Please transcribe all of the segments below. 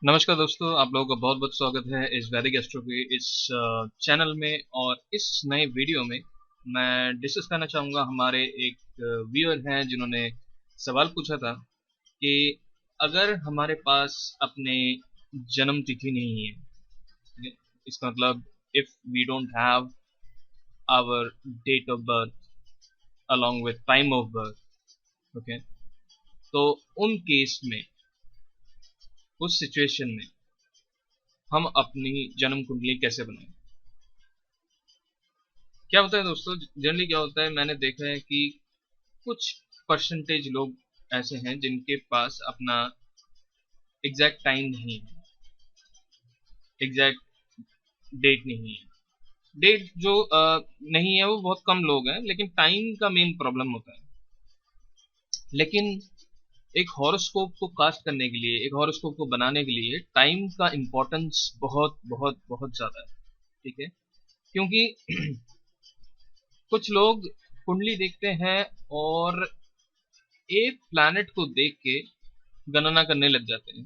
नमस्कार दोस्तों, आप लोगों का बहुत बहुत स्वागत है इस वैदिक एस्ट्रो के इस चैनल में। और इस नए वीडियो में मैं डिस्कस करना चाहूँगा। हमारे एक व्यूअर हैं जिन्होंने सवाल पूछा था कि अगर हमारे पास अपने जन्म तिथि नहीं है, ठीक है? इसका मतलब if we don't have our date of birth along with time of birth, okay, तो उन केस में, उस सिचुएशन में हम अपनी जन्म कुंडली कैसे बनाएं। क्या होता है दोस्तों, जनरली क्या होता है, मैंने देखा है कि कुछ परसेंटेज लोग ऐसे हैं जिनके पास अपना एग्जैक्ट टाइम नहीं है, एग्जैक्ट डेट नहीं है। डेट जो नहीं है वो बहुत कम लोग हैं, लेकिन टाइम का मेन प्रॉब्लम होता है। लेकिन एक हॉरोस्कोप को कास्ट करने के लिए, एक हॉरोस्कोप को बनाने के लिए टाइम का इम्पोर्टेंस बहुत बहुत बहुत ज़्यादा है, ठीक है? क्योंकि कुछ लोग कुंडली देखते हैं और एक प्लैनेट को देख के गणना करने लग जाते हैं।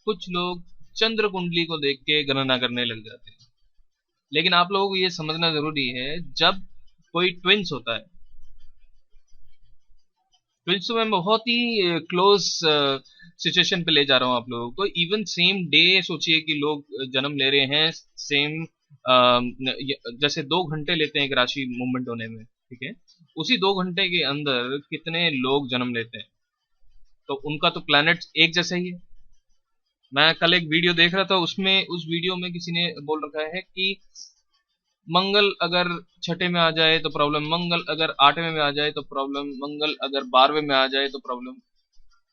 कुछ लोग चंद्र कुंडली को देख के गणना करने लग जाते हैं। लेकिन आप लोगों को ये समझना जरूरी है, जब कोई ट्विंस होता है, ट्विंस में बहुत ही क्लोज सिचुएशन पे ले जा रहा हूँ आप लोगों को। इवन सेम डे सोचिए कि लोग जन्म ले रहे हैं, सेम जैसे 2 घंटे लेते हैं एक राशि मूवमेंट होने में, ठीक है? उसी 2 घंटे के अंदर कितने लोग जन्म लेते हैं, तो उनका तो प्लैनेट एक जैसा ही है। मैं कल एक वीडियो देख रहा था, उसमें उस वीडियो में किसी ने बोल रखा है कि मंगल अगर छठे में आ जाए तो प्रॉब्लम, मंगल अगर 8वें में आ जाए तो प्रॉब्लम, मंगल अगर 12वें में आ जाए तो प्रॉब्लम।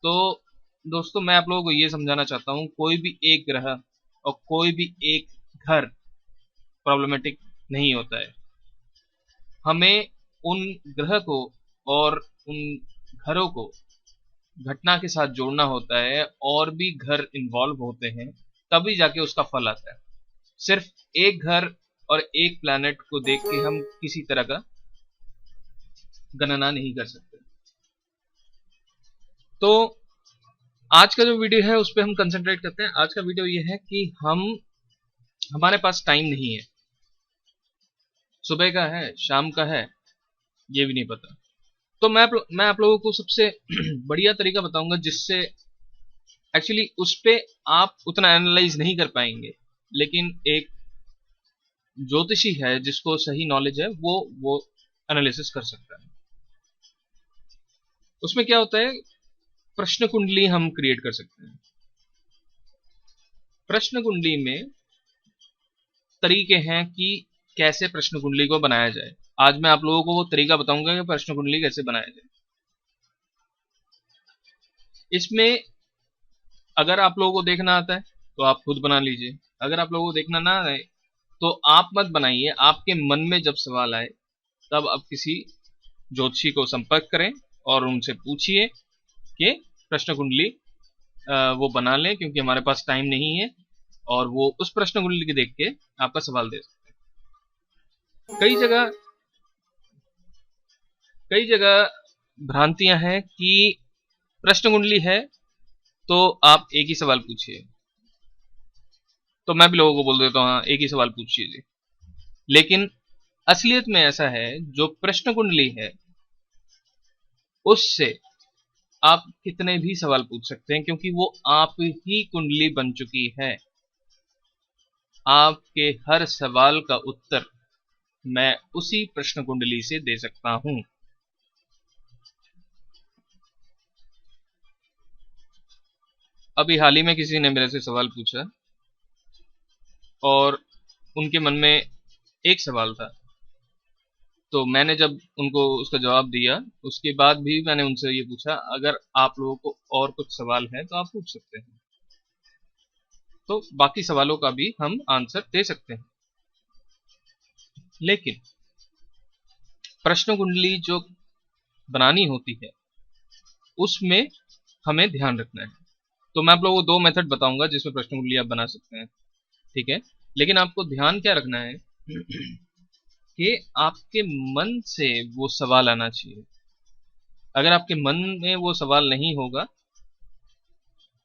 तो दोस्तों, मैं आप लोगों को ये समझाना चाहता हूँ, कोई भी एक ग्रह और कोई भी एक घर प्रॉब्लमेटिक नहीं होता है। हमें उन ग्रह को और उन घरों को घटना के साथ जोड़ना होता है, और भी घर इन्वॉल्व होते हैं, तभी जाके उसका फल आता है। सिर्फ एक घर और एक प्लैनेट को देख के हम किसी तरह का गणना नहीं कर सकते। तो आज का जो वीडियो है उस पर हम कंसंट्रेट करते हैं। आज का वीडियो ये है कि हमारे पास टाइम नहीं है, सुबह का है, शाम का है, ये भी नहीं पता। तो मैं आप लोगों को सबसे बढ़िया तरीका बताऊंगा जिससे एक्चुअली उस पे आप उतना एनालाइज नहीं कर पाएंगे, लेकिन एक ज्योतिषी है जिसको सही नॉलेज है वो एनालिसिस कर सकता है। उसमें क्या होता है, प्रश्न कुंडली हम क्रिएट कर सकते हैं। प्रश्न कुंडली में तरीके हैं कि कैसे प्रश्न कुंडली को बनाया जाए। आज मैं आप लोगों को वो तरीका बताऊंगा कि प्रश्न कुंडली कैसे बनाया जाए। इसमें अगर आप लोगों को देखना आता है तो आप खुद बना लीजिए, अगर आप लोगों को देखना ना आए तो आप मत बनाइए। आपके मन में जब सवाल आए तब आप किसी ज्योतिषी को संपर्क करें और उनसे पूछिए कि प्रश्न कुंडली वो बना लें, क्योंकि हमारे पास टाइम नहीं है, और वो उस प्रश्न कुंडली के देख के आपका सवाल दे सकते हैं। कई जगह भ्रांतियां हैं कि प्रश्न कुंडली है तो आप एक ही सवाल पूछिए। तो मैं भी लोगों को बोल देता हूँ, हाँ, एक ही सवाल पूछिए। लेकिन असलियत में ऐसा है, जो प्रश्न कुंडली है उससे आप कितने भी सवाल पूछ सकते हैं, क्योंकि वो आप ही कुंडली बन चुकी है। आपके हर सवाल का उत्तर मैं उसी प्रश्न कुंडली से दे सकता हूं। अभी हाल ही में किसी ने मेरे से सवाल पूछा और उनके मन में एक सवाल था, तो मैंने जब उनको उसका जवाब दिया, उसके बाद भी मैंने उनसे ये पूछा, अगर आप लोगों को और कुछ सवाल है तो आप पूछ सकते हैं। तो बाकी सवालों का भी हम आंसर दे सकते हैं। लेकिन प्रश्न कुंडली जो बनानी होती है उसमें हमें ध्यान रखना है। तो मैं आप लोगों को 2 मेथड बताऊंगा जिसमें प्रश्न कुंडली आप बना सकते हैं, ठीक है? लेकिन आपको ध्यान क्या रखना है कि आपके मन से वो सवाल आना चाहिए। अगर आपके मन में वो सवाल नहीं होगा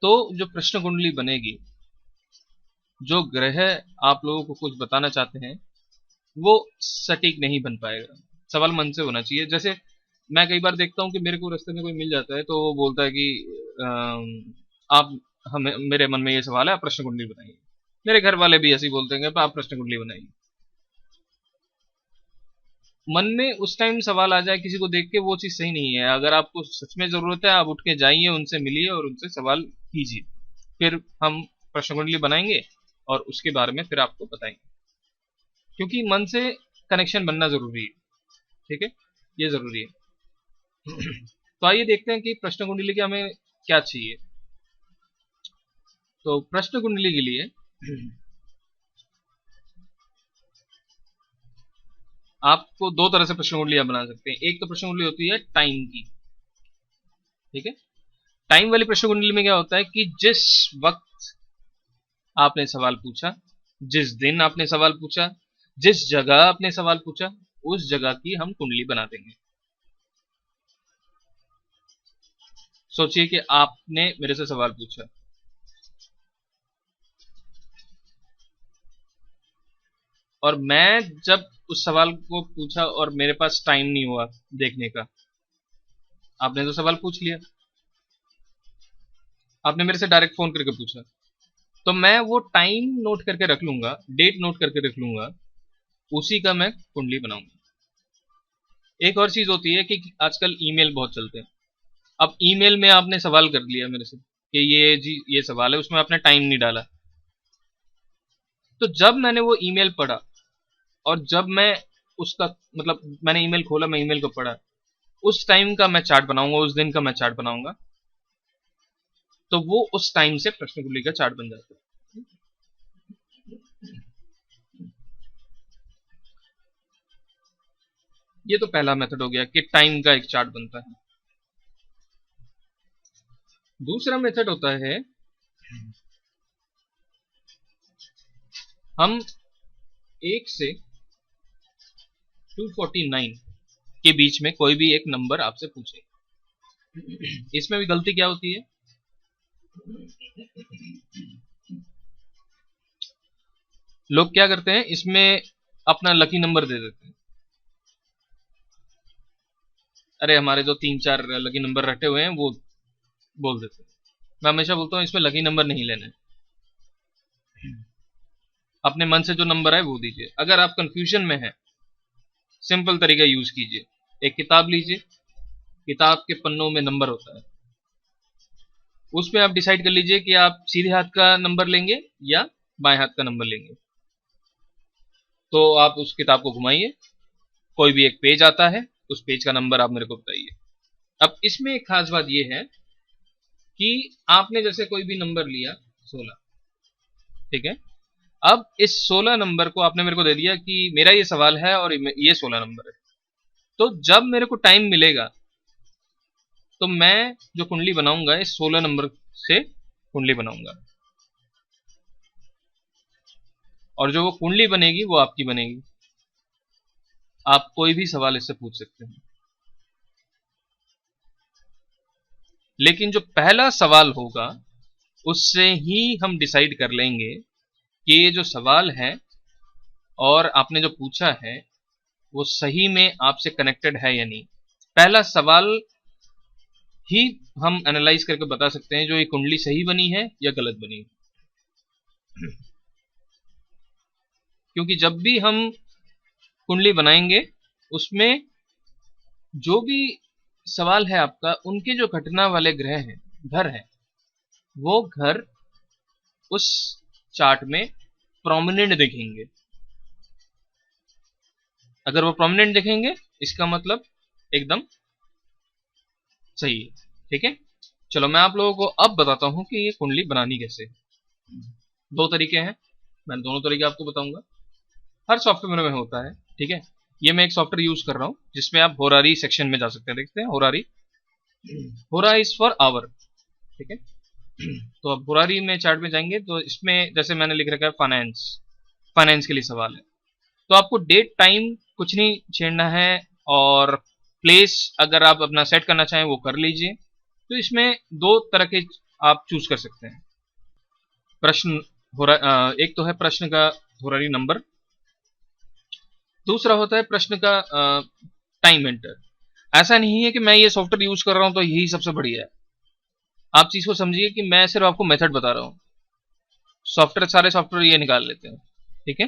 तो जो प्रश्न कुंडली बनेगी, जो ग्रह आप लोगों को कुछ बताना चाहते हैं वो सटीक नहीं बन पाएगा। सवाल मन से होना चाहिए। जैसे मैं कई बार देखता हूँ कि मेरे को रास्ते में कोई मिल जाता है तो वो बोलता है कि आप हमें, मेरे मन में ये सवाल है, आप प्रश्न कुंडली बनाइए। मेरे घर वाले भी ऐसे ही बोलते हैं कि आप प्रश्न कुंडली बनाइए। मन में उस टाइम सवाल आ जाए किसी को देख के, वो चीज सही नहीं है। अगर आपको सच में जरूरत है, आप उठ के जाइए, उनसे मिलिए और उनसे सवाल कीजिए, फिर हम प्रश्न कुंडली बनाएंगे और उसके बारे में फिर आपको बताएंगे। क्योंकि मन से कनेक्शन बनना जरूरी है, ठीक है, ये जरूरी है। तो आइए देखते हैं कि प्रश्न कुंडली के हमें क्या चाहिए। तो प्रश्न कुंडली के लिए आपको दो तरह से प्रश्न कुंडलियां बना सकते हैं। एक तो प्रश्न कुंडली होती है टाइम की, ठीक है। टाइम वाली प्रश्न कुंडली में क्या होता है कि जिस वक्त आपने सवाल पूछा, जिस दिन आपने सवाल पूछा, जिस जगह आपने सवाल पूछा, उस जगह की हम कुंडली बना देंगे। सोचिए कि आपने मेरे से सवाल पूछा, और मैं जब उस सवाल को पूछा और मेरे पास टाइम नहीं हुआ देखने का, आपने तो सवाल पूछ लिया, आपने मेरे से डायरेक्ट फोन करके पूछा, तो मैं वो टाइम नोट करके रख लूंगा, डेट नोट करके रख लूंगा, उसी का मैं कुंडली बनाऊंगा। एक और चीज होती है कि आजकल ईमेल बहुत चलते हैं। अब ईमेल में आपने सवाल कर लिया मेरे से कि ये जी ये सवाल है, उसमें आपने टाइम नहीं डाला, तो जब मैंने वो ईमेल पढ़ा और जब मैं उसका मतलब मैंने ईमेल खोला, मैं ईमेल को पढ़ा, उस टाइम का मैं चार्ट बनाऊंगा, उस दिन का मैं चार्ट बनाऊंगा, तो वो उस टाइम से प्रश्न कुंडली का चार्ट बन जाता है। ये तो पहला मेथड हो गया कि टाइम का एक चार्ट बनता है। दूसरा मेथड होता है, हम 1 से 249 के बीच में कोई भी एक नंबर आपसे पूछे। इसमें भी गलती क्या होती है, लोग क्या करते हैं, इसमें अपना लकी नंबर दे देते हैं। अरे हमारे जो 3-4 लकी नंबर रटे हुए हैं वो बोल देते हैं। मैं हमेशा बोलता हूँ इसमें लकी नंबर नहीं लेने, अपने मन से जो नंबर है वो दीजिए। अगर आप कंफ्यूजन में हैं, सिंपल तरीका यूज कीजिए। एक किताब लीजिए, किताब के पन्नों में नंबर होता है, उसमें आप डिसाइड कर लीजिए कि आप सीधे हाथ का नंबर लेंगे या बाएं हाथ का नंबर लेंगे। तो आप उस किताब को घुमाइए, कोई भी एक पेज आता है, उस पेज का नंबर आप मेरे को बताइए। अब इसमें एक खास बात यह है कि आपने जैसे कोई भी नंबर लिया 16, ठीक है। अब इस 16 नंबर को आपने मेरे को दे दिया कि मेरा ये सवाल है और ये 16 नंबर है। तो जब मेरे को टाइम मिलेगा तो मैं जो कुंडली बनाऊंगा इस 16 नंबर से कुंडली बनाऊंगा, और जो वो कुंडली बनेगी वो आपकी बनेगी। आप कोई भी सवाल इससे पूछ सकते हैं, लेकिन जो पहला सवाल होगा उससे ही हम डिसाइड कर लेंगे कि ये जो सवाल है और आपने जो पूछा है वो सही में आपसे कनेक्टेड है या नहीं। पहला सवाल ही हम एनालाइज करके बता सकते हैं जो ये कुंडली सही बनी है या गलत बनी है। क्योंकि जब भी हम कुंडली बनाएंगे उसमें जो भी सवाल है आपका, उनके जो घटना वाले ग्रह हैं, घर हैं, वो घर उस चार्ट में प्रोमिनेंट दिखेंगे। अगर वो प्रोमिनेंट दिखेंगे इसका मतलब एकदम सही है, ठीक है। चलो मैं आप लोगों को अब बताता हूं कि ये कुंडली बनानी कैसे है। दो तरीके हैं, मैं दोनों तरीके आपको बताऊंगा। हर सॉफ्टवेयर में होता है, ठीक है। ये मैं एक सॉफ्टवेयर यूज कर रहा हूं जिसमें आप होरारी सेक्शन में जा सकते हैं, देखते हैं होरारी। होरा इज फॉर आवर, ठीक है। तो अब होरारी में चार्ट में जाएंगे तो इसमें जैसे मैंने लिख रखा है फाइनेंस, फाइनेंस के लिए सवाल है। तो आपको डेट टाइम कुछ नहीं छेड़ना है, और प्लेस अगर आप अपना सेट करना चाहें वो कर लीजिए। तो इसमें दो तरह के आप चूज कर सकते हैं। प्रश्न एक तो है प्रश्न का होरारी नंबर, दूसरा होता है प्रश्न का टाइम एंटर। ऐसा नहीं है कि मैं ये सॉफ्टवेयर यूज कर रहा हूं तो यही सबसे बढ़िया है। आप चीज को समझिए कि मैं सिर्फ आपको मेथड बता रहा हूं, सॉफ्टवेयर सारे सॉफ्टवेयर ये निकाल लेते हैं, ठीक है।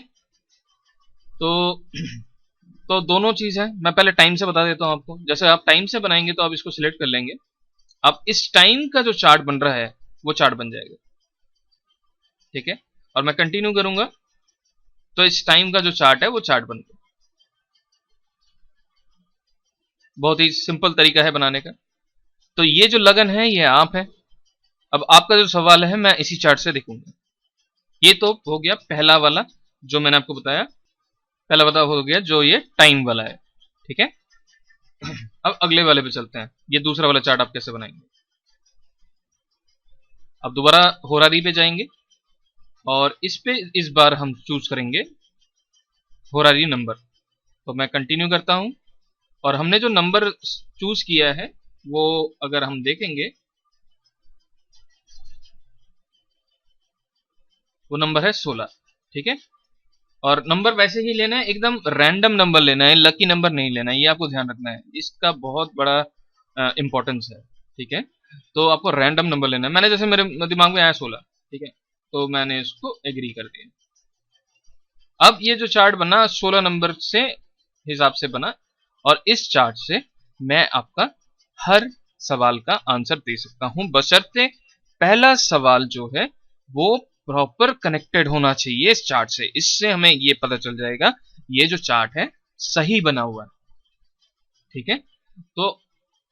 तो तो दोनों चीज है। मैं पहले टाइम से बता देता हूं आपको। जैसे आप टाइम से बनाएंगे तो आप इसको सिलेक्ट कर लेंगे, अब इस टाइम का जो चार्ट बन रहा है वो चार्ट बन जाएगा, ठीक है। और मैं कंटिन्यू करूंगा तो इस टाइम का जो चार्ट है वो चार्ट बन गया। बहुत ही सिंपल तरीका है बनाने का। तो ये जो लगन है ये आप है। अब आपका जो सवाल है मैं इसी चार्ट से देखूंगा। ये तो हो गया पहला वाला जो मैंने आपको बताया, पहला वाला हो गया जो ये टाइम वाला है, ठीक है। अब अगले वाले पे चलते हैं। ये दूसरा वाला चार्ट आप कैसे बनाएंगे। अब दोबारा होरारी पे जाएंगे और इस पे इस बार हम चूज करेंगे होरारी नंबर। तो मैं कंटिन्यू करता हूं और हमने जो नंबर चूज किया है वो अगर हम देखेंगे वो नंबर है 16, ठीक है। और नंबर वैसे ही लेना है, एकदम रैंडम नंबर लेना है, लकी नंबर नहीं लेना है, ये आपको ध्यान रखना है, इसका बहुत बड़ा इंपॉर्टेंस है, ठीक है। तो आपको रैंडम नंबर लेना है। मैंने जैसे मेरे दिमाग में आया 16, ठीक है, तो मैंने इसको एग्री कर दिया। अब ये जो चार्ट बना 16 नंबर से हिसाब से बना, और इस चार्ट से मैं आपका हर सवाल का आंसर दे सकता हूं, बशर्ते पहला सवाल जो है वो प्रॉपर कनेक्टेड होना चाहिए इस चार्ट से। इससे हमें ये पता चल जाएगा ये जो चार्ट है सही बना हुआ है, ठीक है। तो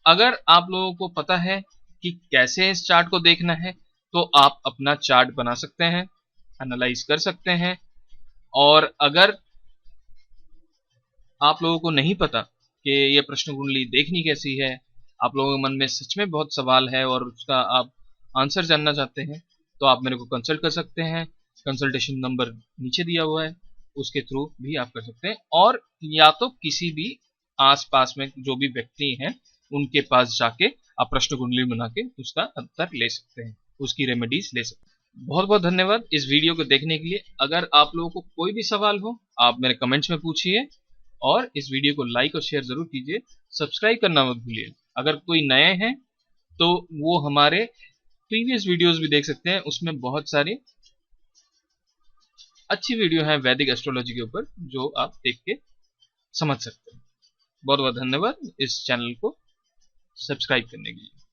अगर आप लोगों को पता है कि कैसे इस चार्ट को देखना है तो आप अपना चार्ट बना सकते हैं, एनालाइज कर सकते हैं। और अगर आप लोगों को नहीं पता कि ये प्रश्न कुंडली देखनी कैसी है, आप लोगों के मन में सच में बहुत सवाल है और उसका आप आंसर जानना चाहते हैं, तो आप मेरे को कंसल्ट कर सकते हैं। कंसल्टेशन नंबर नीचे दिया हुआ है, उसके थ्रू भी आप कर सकते हैं। और या तो किसी भी आसपास में जो भी व्यक्ति हैं उनके पास जाके आप प्रश्न कुंडली बना के उसका उत्तर ले सकते हैं, उसकी रेमेडीज ले सकते हैं। बहुत बहुत धन्यवाद इस वीडियो को देखने के लिए। अगर आप लोगों को कोई भी सवाल हो आप मेरे कमेंट्स में पूछिए, और इस वीडियो को लाइक और शेयर जरूर कीजिए। सब्सक्राइब करना मत भूलिए। अगर कोई नए हैं तो वो हमारे प्रीवियस वीडियोस भी देख सकते हैं, उसमें बहुत सारी अच्छी वीडियो है वैदिक एस्ट्रोलॉजी के ऊपर जो आप देख के समझ सकते हैं। बहुत बहुत धन्यवाद इस चैनल को सब्सक्राइब करने के लिए।